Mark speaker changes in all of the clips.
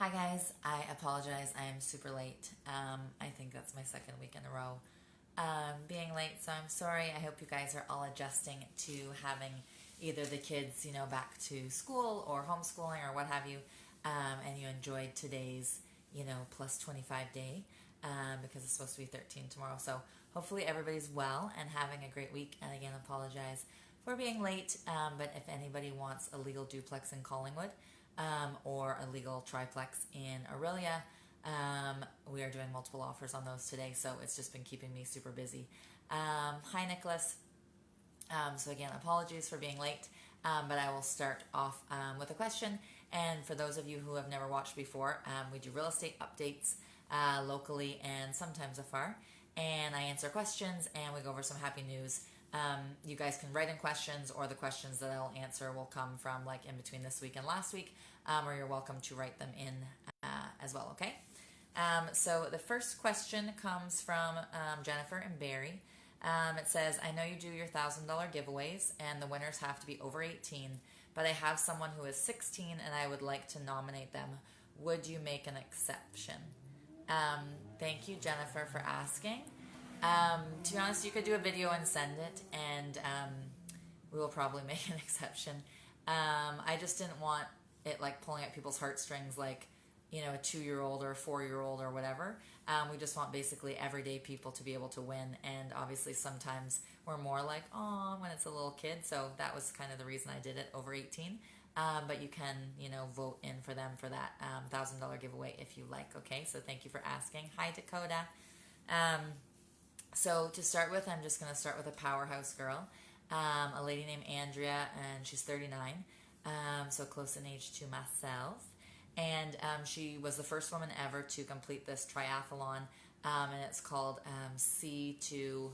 Speaker 1: Hi guys, I apologize. I am super late. I think that's my second week in a row being late, so I'm sorry. I hope you guys are all adjusting to having either the kids, back to school or homeschooling or what have you, and you enjoyed today's, plus 25 day because it's supposed to be 13 tomorrow. So hopefully everybody's well and having a great week. And again, apologize for being late. But if anybody wants a legal duplex in Collingwood, or a legal triplex in Aurelia. We are doing multiple offers on those today, so it's just been keeping me super busy. Hi, Nicholas. So again, apologies for being late, but I will start off with a question. And for those of you who have never watched before, we do real estate updates locally and sometimes afar. And I answer questions and we go over some happy news. You guys can write in questions, or the questions that I'll answer will come from like in between this week and last week, or you're welcome to write them in as well, okay? So the first question comes from Jennifer and Barry. It says, I know you do your $1,000 giveaways and the winners have to be over 18, but I have someone who is 16 and I would like to nominate them. Would you make an exception? Thank you, Jennifer, for asking. To be honest, you could do a video and send it, and we will probably make an exception. I just didn't want it like pulling at people's heartstrings, like, a 2-year-old or a 4-year-old or whatever. We just want basically everyday people to be able to win, and obviously sometimes we're more like, oh, when it's a little kid, so that was kind of the reason I did it over 18. But you can, vote in for them for that $1,000 giveaway if you like, okay? So thank you for asking. Hi, Dakota. So to start with, I'm just going to start with a powerhouse girl, a lady named Andrea, and she's 39, so close in age to myself. And she was the first woman ever to complete this triathlon, and it's called C to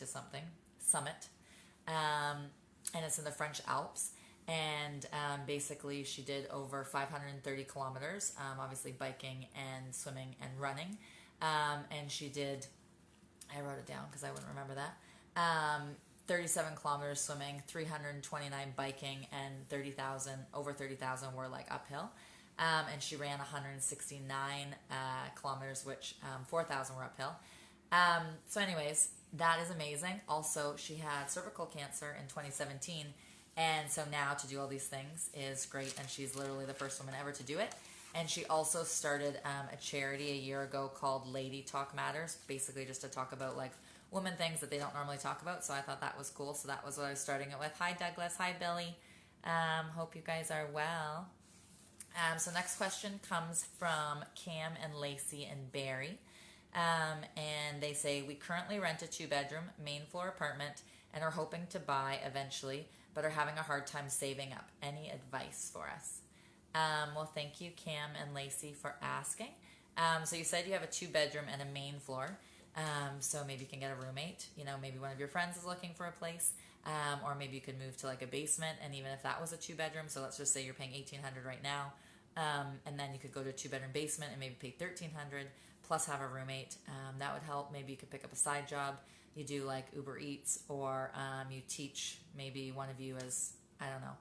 Speaker 1: something, Summit, and it's in the French Alps. And basically she did over 530 kilometers, obviously biking and swimming and running, and she did, I wrote it down because I wouldn't remember that. 37 kilometers swimming, 329 biking, and over 30,000 were like uphill. And she ran 169 kilometers, which 4,000 were uphill. So anyways, that is amazing. Also, she had cervical cancer in 2017. And so now to do all these things is great. And she's literally the first woman ever to do it. And she also started a charity a year ago called Lady Talk Matters, basically just to talk about like women things that they don't normally talk about. So I thought that was cool. So that was what I was starting it with. Hi, Douglas. Hi, Billy. Hope you guys are well. So next question comes from Cam and Lacey and Barry. And they say, we currently rent a 2-bedroom main floor apartment and are hoping to buy eventually, but are having a hard time saving up. Any advice for us? Well, thank you, Cam and Lacey, for asking. So you said you have a 2-bedroom and a main floor. So maybe you can get a roommate. Maybe one of your friends is looking for a place. Or maybe you could move to like a basement. And even if that was a 2-bedroom, so let's just say you're paying $1,800 right now. And then you could go to a 2-bedroom basement and maybe pay $1,300 plus have a roommate. That would help. Maybe you could pick up a side job. You do like Uber Eats, or you teach, maybe one of you is, I don't know,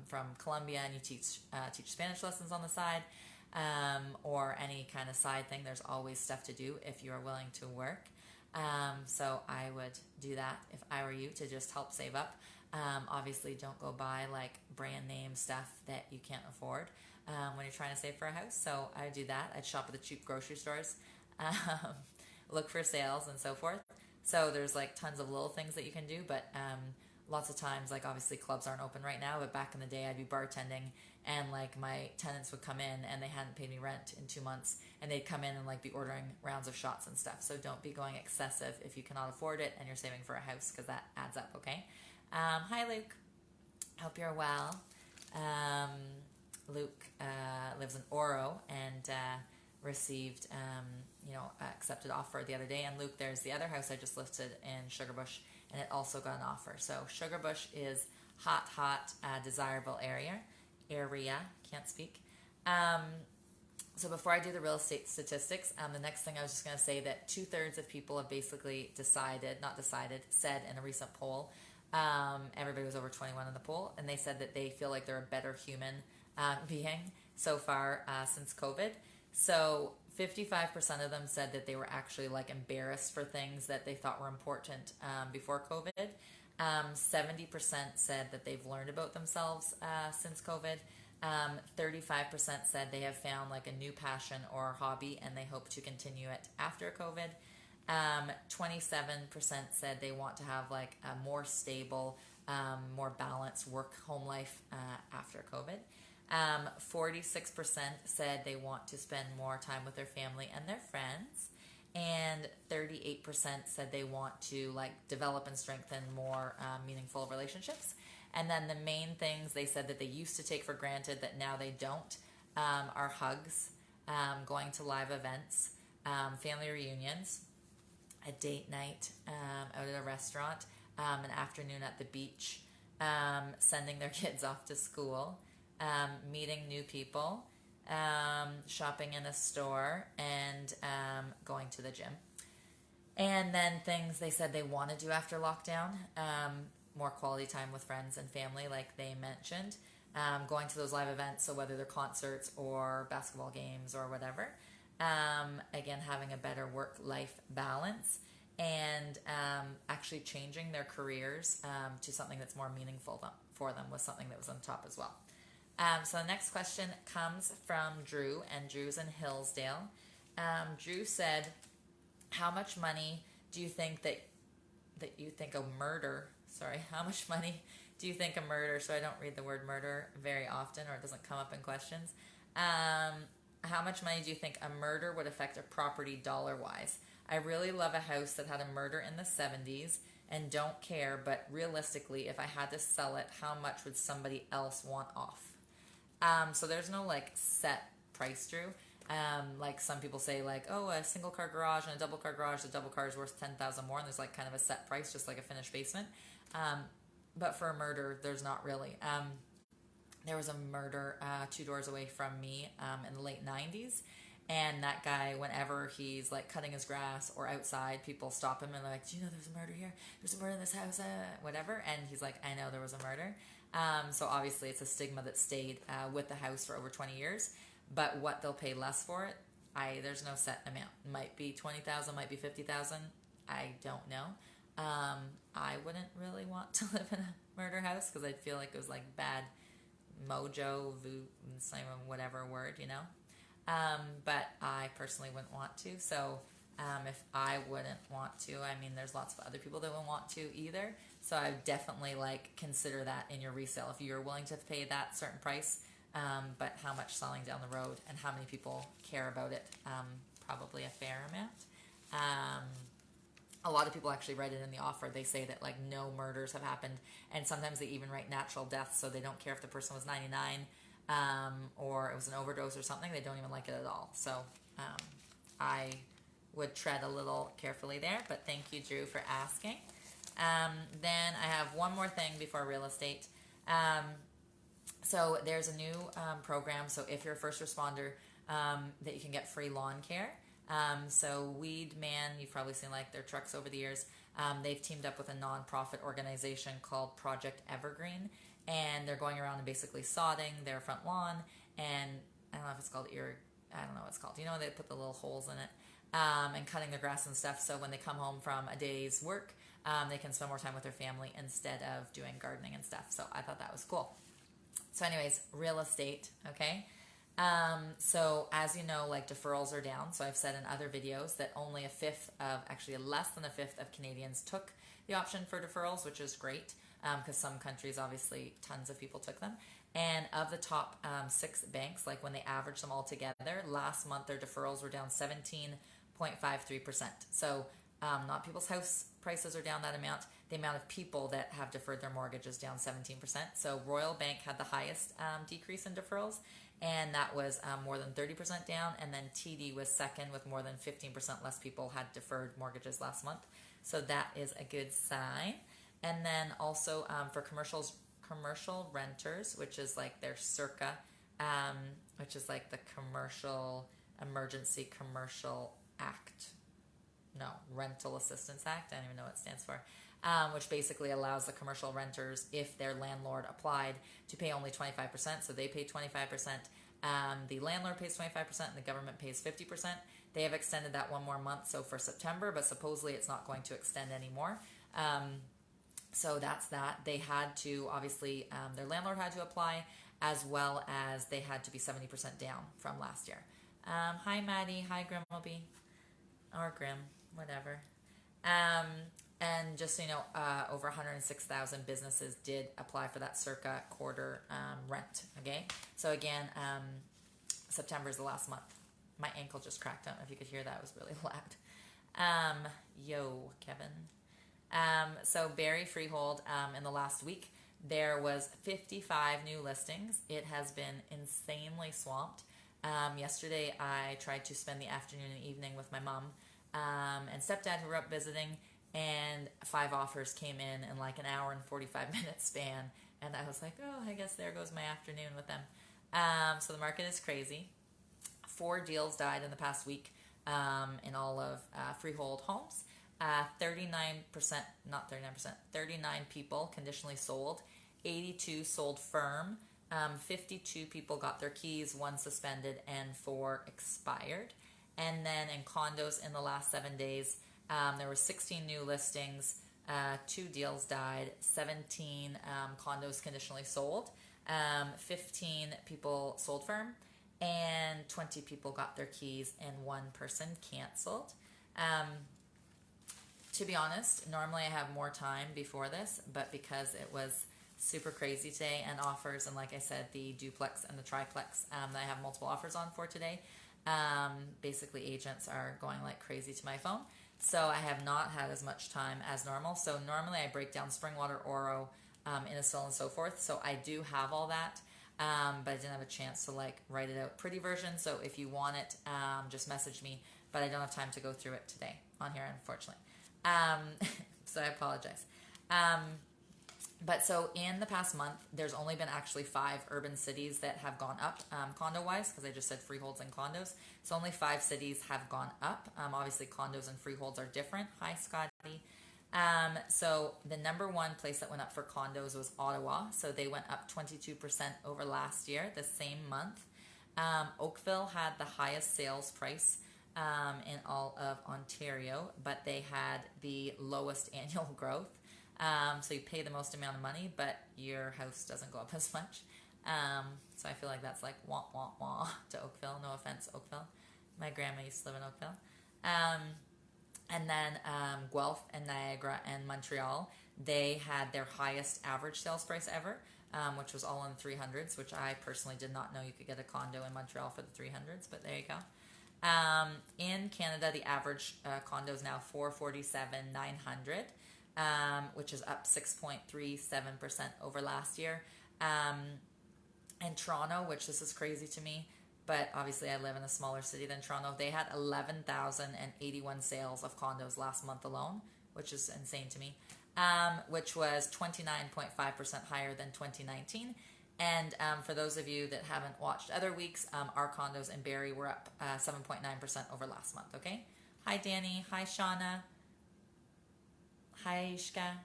Speaker 1: from Colombia, and you teach Spanish lessons on the side, or any kind of side thing. There's always stuff to do if you are willing to work. So I would do that if I were you, to just help save up. Obviously, don't go buy like brand name stuff that you can't afford when you're trying to save for a house. So I would do that. I'd shop at the cheap grocery stores, look for sales and so forth. So there's like tons of little things that you can do, but lots of times, like obviously clubs aren't open right now, but back in the day I'd be bartending, and like my tenants would come in and they hadn't paid me rent in 2 months, and they'd come in and like be ordering rounds of shots and stuff. So don't be going excessive if you cannot afford it and you're saving for a house, because that adds up, okay? Hi, Luke. Hope you're well. Luke lives in Oro and received, accepted offer the other day. And Luke, there's the other house I just listed in Sugarbush, and it also got an offer. So Sugarbush is hot, desirable area. Can't speak. So before I do the real estate statistics, the next thing I was just going to say that 2/3 of people have basically said in a recent poll, everybody was over 21 in the poll, and they said that they feel like they're a better human being so far since COVID. So 55% of them said that they were actually like embarrassed for things that they thought were important before COVID. 70% said that they've learned about themselves since COVID. 35% said they have found like a new passion or hobby and they hope to continue it after COVID. 27% said they want to have like a more stable, more balanced work-home life after COVID. 46% said they want to spend more time with their family and their friends. And 38% said they want to like develop and strengthen more meaningful relationships. And then the main things they said that they used to take for granted that now they don't are hugs, going to live events, family reunions, a date night out at a restaurant, an afternoon at the beach, sending their kids off to school, meeting new people, shopping in a store, and going to the gym. And then things they said they want to do after lockdown, more quality time with friends and family, like they mentioned, going to those live events, so whether they're concerts or basketball games or whatever. Again, having a better work-life balance, and actually changing their careers to something that's more meaningful for them was something that was on top as well. So the next question comes from Drew, and Drew's in Hillsdale. Drew said, how much money do you think how much money do you think a murder, so I don't read the word murder very often, or it doesn't come up in questions. How much money do you think a murder would affect a property dollar-wise? I really love a house that had a murder in the 70s and don't care, but realistically, if I had to sell it, how much would somebody else want off? So there's no like set price, Drew. Like some people say like, oh, a single car garage and a double car garage, the double car is worth $10,000 more, and there's like kind of a set price, just like a finished basement. But for a murder, there's not really. There was a murder 2 doors away from me in the late 90s. And that guy, whenever he's like cutting his grass or outside, people stop him and they're like, do you know there's a murder here? There's a murder in this house, whatever. And he's like, I know there was a murder. So obviously it's a stigma that stayed with the house for over 20 years. But what they'll pay less for it, there's no set amount. Might be $20,000, might be $50,000. I don't know. I wouldn't really want to live in a murder house because I'd feel like it was like bad mojo, whatever word, you know. But I personally wouldn't want to. So if I wouldn't want to, I mean, there's lots of other people that wouldn't want to either. So I would definitely like consider that in your resale if you're willing to pay that certain price. But how much selling down the road and how many people care about it? Probably a fair amount. A lot of people actually write it in the offer. They say that like no murders have happened, and sometimes they even write natural deaths, so they don't care if the person was 99 or it was an overdose or something. They don't even like it at all. So I would tread a little carefully there, but thank you, Drew, for asking. Then I have one more thing before real estate. So there's a new program. So if you're a first responder, that you can get free lawn care. So Weed Man, you've probably seen like their trucks over the years. They've teamed up with a nonprofit organization called Project Evergreen, and they're going around and basically sodding their front lawn, and I don't know if it's called I don't know what it's called. You know, they put the little holes in it, and cutting their grass and stuff. So when they come home from a day's work, they can spend more time with their family instead of doing gardening and stuff. So I thought that was cool. So anyways, real estate, okay? So as you know, like deferrals are down. So I've said in other videos that only less than a fifth of Canadians took the option for deferrals, which is great because some countries, obviously, tons of people took them. And of the top 6 banks, like when they average them all together, last month their deferrals were down 17.53%. So not people's house prices are down that amount. The amount of people that have deferred their mortgage is down 17%. So Royal Bank had the highest decrease in deferrals, and that was more than 30% down. And then TD was second with more than 15% less people had deferred mortgages last month. So that is a good sign. And then also for commercial renters, which is like their CERCA, which is like the Commercial Emergency Commercial Act. No, Rental Assistance Act. I don't even know what it stands for. Which basically allows the commercial renters, if their landlord applied, to pay only 25%. So they pay 25%, The landlord pays 25% and the government pays 50%. They have extended that one more month, so for September, but supposedly it's not going to extend anymore. So that's that. They had to, obviously, their landlord had to apply, as well as they had to be 70% down from last year. Hi, Maddie. Hi, Grimmelby. Or Grim, whatever. And just so you know, over 106,000 businesses did apply for that circa quarter rent. Okay, so again, September is the last month. My ankle just cracked. I don't know if you could hear that. It was really loud. Yo, Kevin. So Barrie Freehold, in the last week, there was 55 new listings. It has been insanely swamped. Yesterday, I tried to spend the afternoon and evening with my mom and stepdad who were up visiting, and 5 offers came in like an hour and 45 minute span. And I was like, oh, I guess there goes my afternoon with them. So the market is crazy. 4 deals died in the past week in all of freehold homes. 39 people conditionally sold. 82 sold firm. 52 people got their keys, 1 suspended, and 4 expired. And then in condos in the last 7 days, there were 16 new listings, 2 deals died, 17 condos conditionally sold, 15 people sold firm, and 20 people got their keys, and 1 person canceled. To be honest, normally I have more time before this, but because it was super crazy today and offers, and like I said, the duplex and the triplex that I have multiple offers on for today, basically agents are going like crazy to my phone. So I have not had as much time as normal. So normally I break down Springwater, Oro, Innisfil, and so forth. So I do have all that, but I didn't have a chance to like write it out pretty version. So if you want it, just message me. But I don't have time to go through it today on here, unfortunately. So I apologize. But so in the past month, there's only been actually 5 urban cities that have gone up condo-wise, because I just said freeholds and condos. So only 5 cities have gone up. Obviously, condos and freeholds are different. Hi, Scotty. So the number 1 place that went up for condos was Ottawa. So they went up 22% over last year, the same month. Oakville had the highest sales price in all of Ontario, but they had the lowest annual growth. So you pay the most amount of money, but your house doesn't go up as much. So I feel like that's like wah, wah, wah to Oakville. No offense, Oakville. My grandma used to live in Oakville. And then Guelph and Niagara and Montreal, they had their highest average sales price ever, which was all in the 300s, which I personally did not know you could get a condo in Montreal for the 300s, but there you go. In Canada, the average condo is now $447,900. Which is up 6.37% over last year. And Toronto, which this is crazy to me, but obviously I live in a smaller city than Toronto, they had 11,081 sales of condos last month alone, which is insane to me, which was 29.5% higher than 2019. And for those of you that haven't watched other weeks, our condos in Barrie were up 7.9% over last month, okay? Hi, Danny. Hi, Shauna. Hi, Ishka.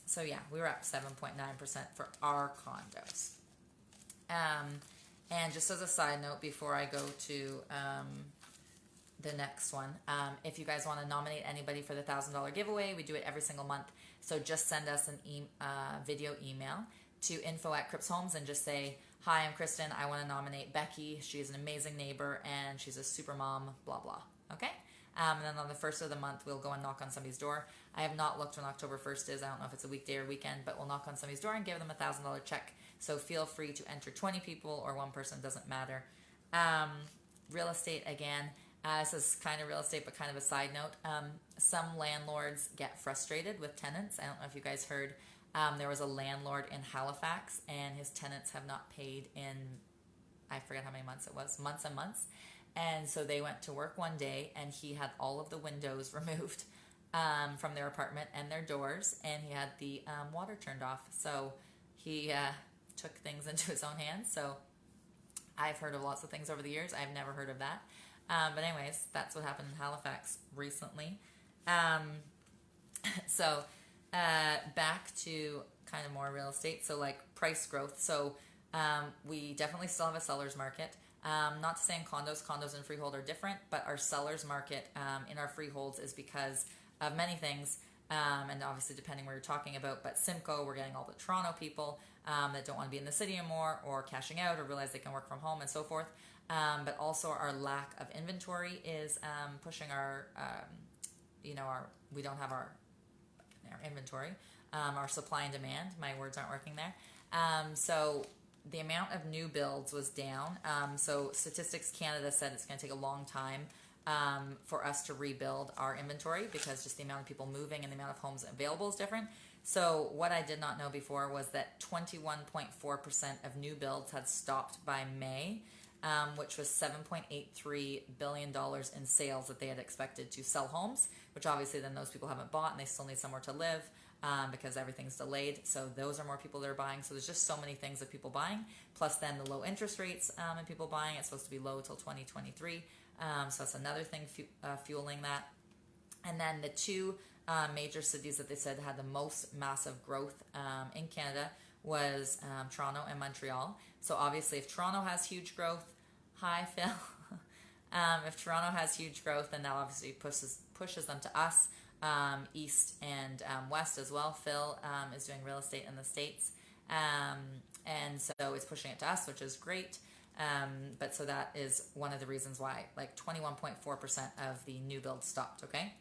Speaker 1: So yeah, we were up 7.9% for our condos. And just as a side note, before I go to the next one, if you guys want to nominate anybody for the $1,000 giveaway, we do it every single month. So just send us an video email to info@Cripps Homes and just say, hi, I'm Kristin. I want to nominate Becky. She's an amazing neighbor and she's a super mom, blah, blah. Okay? And then on the 1st of the month, we'll go and knock on somebody's door. I have not looked when October 1st is. I don't know if it's a weekday or weekend, but we'll knock on somebody's door and give them a $1,000 check. So feel free to enter 20 people or 1 person, doesn't matter. Real estate again. This is kind of real estate, but kind of a side note. Some landlords get frustrated with tenants. I don't know if you guys heard. There was a landlord in Halifax, and his tenants have not paid in, I forget how many months it was, months and months. And so they went to work one day, and he had all of the windows removed from their apartment and their doors, and he had the water turned off. So he took things into his own hands. So I've heard of lots of things over the years. I've never heard of that. But anyways, that's what happened in Halifax recently. So back to kind of more real estate. So like price growth. So We definitely still have a seller's market. Not to say in condos and freehold are different, but our seller's market in our freeholds is because of many things, and obviously depending where you're talking about. But Simcoe, we're getting all the Toronto people that don't want to be in the city anymore, or cashing out, or realize they can work from home and so forth. But also our lack of inventory is pushing our, we don't have our inventory, our supply and demand. My words aren't working there. So the amount of new builds was down. So Statistics Canada said it's going to take a long time for us to rebuild our inventory, because just the amount of people moving and the amount of homes available is different. So what I did not know before was that 21.4% of new builds had stopped by May, which was $7.83 billion in sales that they had expected to sell homes, which obviously then those people haven't bought and they still need somewhere to live. Because everything's delayed. So those are more people that are buying. So there's just so many things of people buying. Plus then the low interest rates and people buying. It's supposed to be low till 2023. So that's another thing fueling that. And then the two major cities that they said had the most massive growth in Canada was Toronto and Montreal. So obviously if Toronto has huge growth, hi Phil. If Toronto has huge growth, then that obviously pushes them to us. East and west as well. Phil is doing real estate in the States, and so it's pushing it to us, which is great. But so that is one of the reasons why, like 21.4% of the new build stopped. Okay.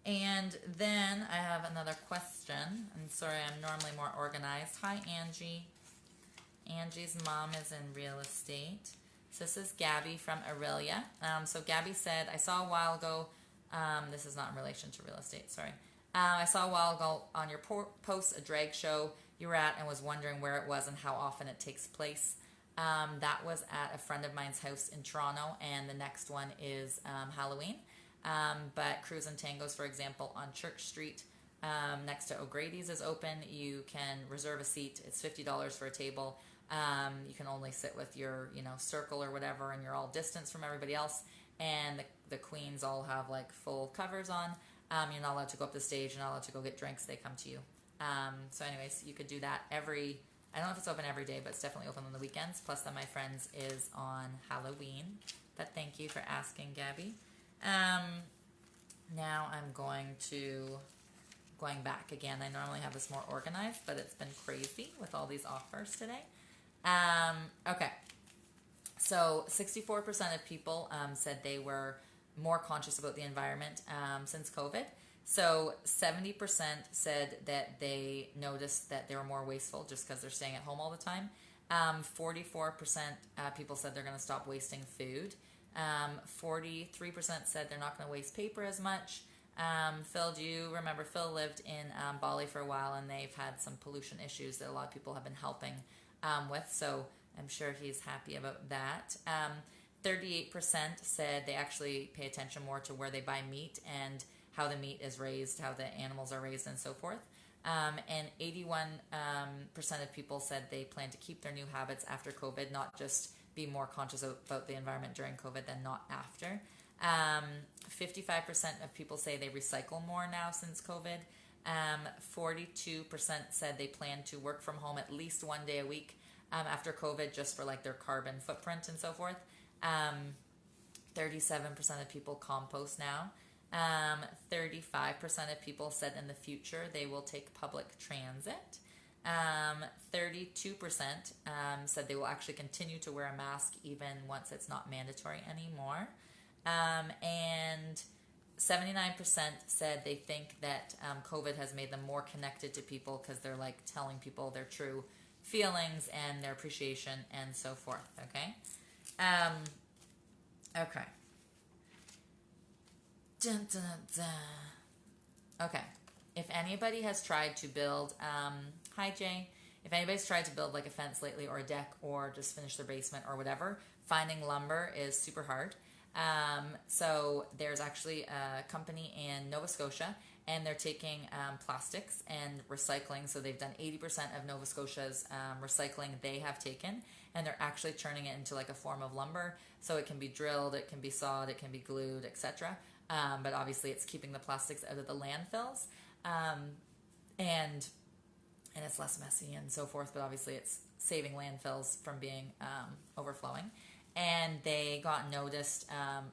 Speaker 1: And then I have another question. I'm sorry, I'm normally more organized. Hi, Angie. Angie's mom is in real estate. So this is Gabby from Aurelia. So Gabby said, I saw a while ago. This is not in relation to real estate, sorry. I saw a while ago on your post a drag show you were at and was wondering where it was and how often it takes place. That was at a friend of mine's house in Toronto, and the next one is Halloween. But Cruise and Tangos, for example, on Church Street next to O'Grady's is open. You can reserve a seat. It's $50 for a table. You can only sit with your, circle or whatever, and you're all distanced from everybody else. And the queens all have like full covers on. You're not allowed to go up the stage. You're not allowed to go get drinks. They come to you. So anyways, you could do that I don't know if it's open every day, but it's definitely open on the weekends. Plus then my friends is on Halloween. But thank you for asking, Gabby. Now I'm going back again. I normally have this more organized, but it's been crazy with all these offers today. Okay. So 64% of people said they were more conscious about the environment since COVID. So 70% said that they noticed that they were more wasteful just because they're staying at home all the time. 44% people said they're going to stop wasting food. 43% said they're not going to waste paper as much. Phil, do you remember Phil lived in Bali for a while, and they've had some pollution issues that a lot of people have been helping with. So I'm sure he's happy about that. 38% said they actually pay attention more to where they buy meat and how the meat is raised, how the animals are raised, and so forth. And 81% of people said they plan to keep their new habits after COVID, not just be more conscious about the environment during COVID than not after. 55% of people say they recycle more now since COVID. 42% said they plan to work from home at least one day a week after COVID, just for like their carbon footprint and so forth. 37% of people compost now. 35% of people said in the future they will take public transit. 32% said they will actually continue to wear a mask even once it's not mandatory anymore. And 79% said they think that COVID has made them more connected to people because they're like telling people their true feelings and their appreciation and so forth. Okay. Okay. Dun, dun, dun. Okay. If anybody has tried to build, hi Jay, if anybody's tried to build like a fence lately or a deck or just finish their basement or whatever, finding lumber is super hard. So there's actually a company in Nova Scotia, and they're taking plastics and recycling. So they've done 80% of Nova Scotia's recycling they have taken, and they're actually turning it into like a form of lumber. So it can be drilled, it can be sawed, it can be glued, etc. But obviously it's keeping the plastics out of the landfills, and it's less messy and so forth. But obviously it's saving landfills from being overflowing. And they got noticed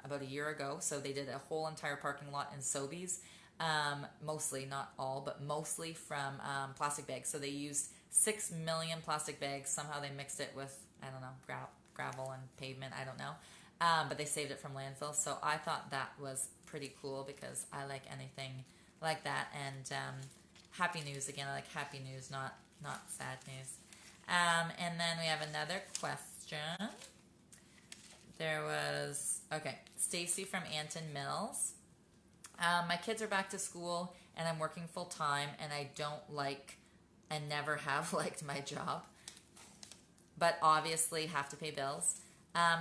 Speaker 1: about a year ago. So they did a whole entire parking lot in Sobeys, mostly, not all, but mostly from plastic bags. So they used 6 million plastic bags. Somehow they mixed it with, I don't know, gravel and pavement. I don't know. But they saved it from landfill. So I thought that was pretty cool because I like anything like that. And happy news again. I like happy news, not sad news. And then we have another question. There was, Stacy from Anton Mills. My kids are back to school and I'm working full time and I don't like and never have liked my job, but obviously have to pay bills.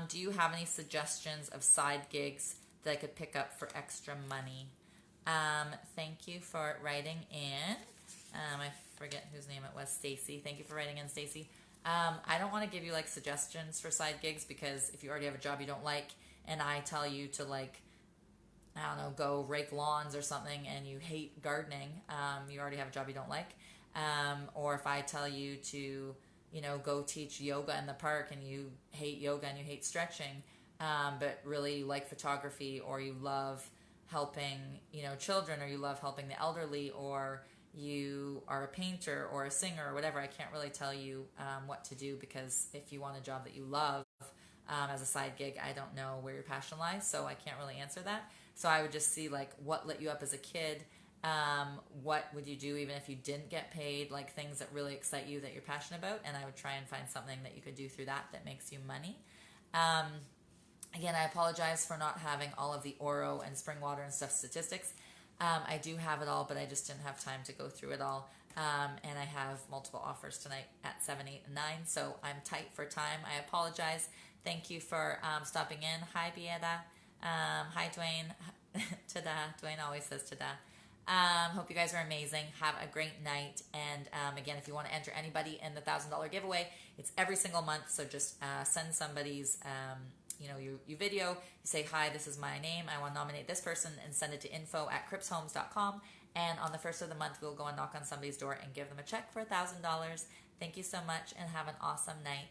Speaker 1: Do you have any suggestions of side gigs that I could pick up for extra money? Thank you for writing in. I forget whose name it was, Stacy. Thank you for writing in, Stacy. I don't want to give you like suggestions for side gigs because if you already have a job you don't like and I tell you to like, I don't know, go rake lawns or something and you hate gardening, you already have a job you don't like. Or if I tell you to, go teach yoga in the park and you hate yoga and you hate stretching, but really like photography or you love helping, children or you love helping the elderly or you are a painter or a singer or whatever, I can't really tell you what to do because if you want a job that you love as a side gig, I don't know where your passion lies, so I can't really answer that. So I would just see like what lit you up as a kid, what would you do even if you didn't get paid, like things that really excite you that you're passionate about, and I would try and find something that you could do through that makes you money. Again, I apologize for not having all of the Oro and spring water and stuff statistics. I do have it all, but I just didn't have time to go through it all. And I have multiple offers tonight at 7, 8, and 9, so I'm tight for time. I apologize. Thank you for stopping in. Hi, Bieda. Hi, Dwayne. Tada. Dwayne always says tada. Hope you guys are amazing. Have a great night. And again, if you want to enter anybody in the $1,000 giveaway, it's every single month. So just send somebody's you video, you say, hi, this is my name, I want to nominate this person, and send it to info@crippshomes.com, and on the first of the month we'll go and knock on somebody's door and give them a check for $1,000. Thank you so much and have an awesome night.